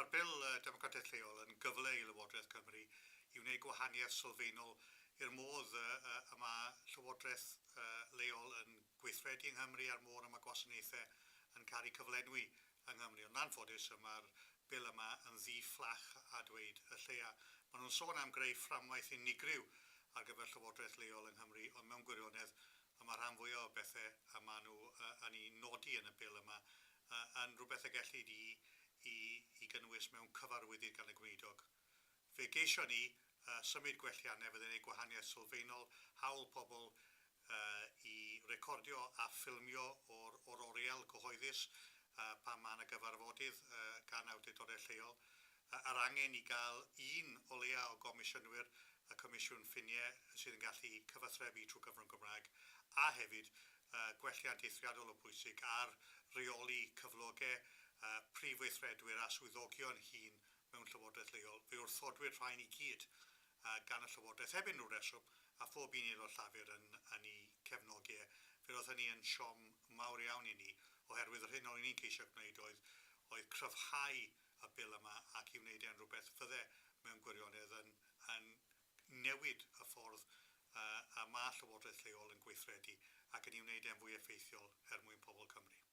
Mae'r bil Democratiaeth Lleol yn gyfle i Lywodraeth Cymru i wneud gwahaniaeth sylfaenol i'r modd y mae Llywodraeth Leol yn gweithredu yng Nghymru a'r modd y mae gwasanaethau yn cael eu cyflenwi yng Nghymru. Ond anffodus, mae'r bil yma yn ddi-fflach a dweud y lleia. Maen nhw'n sôn am greu fframwaith unigryw ar gyfer Llywodraeth Leol yng Nghymru, ond mewn gwirionedd mae rhan fwyaf o bethau a maen nhw yn ei nodi yn y bil yma yn rhywbeth y gellid i gynnwys mewn cyfarwyddyd gan y gweinidog. Fe geisio ni symud gwelliannau fydd yn ei gwahaniaeth sylfaenol, hawl pobl i recordio a ffilmio o'r oriel cyhoeddus pan mae yna gyfarfodydd gan awdurdodau lleol. Yr angen i gael un o leia o gomisiynwyr y Comisiwn Ffiniau sydd yn gallu cyfathrebu trwy gyfrwng Gymraeg a hefyd gwelliant eithriadol o bwysig ar reoli cyflogau prif weithredwyr a swyddogion hŷn mewn Llywodraeth Leol. Fe wrthodwyr rhain i gyd gan y Llywodraeth heb unrhyw reswm a phob un aelod llafur yn ei cefnogi. Fe roedd hynny yn siom mawr iawn i ni oherwydd yr hyn o'n i'n ceisio gwneud oedd cryfhau y bil yma ac i wneud e'n rhywbeth fyddai mewn gwirionedd yn newid y ffordd a mae Llywodraeth Leol yn gweithredu ac yn ei wneud e'n fwy effeithiol mwyn pobl Cymru.